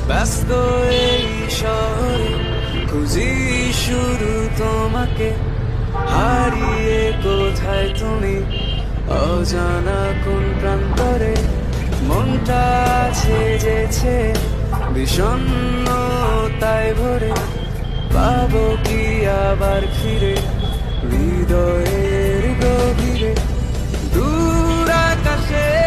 ব্যস্ত এই শহরে খুঁজি শুরু তোমাকে, হারিয়ে কোথায় তুমি অজানা কোন প্রান্তরে। মনটা আছে যেছে বিষণ্ণতায় ভরে, পাবো কি আবার ফিরে হৃদয়ের গভীরে। দূর আকাশে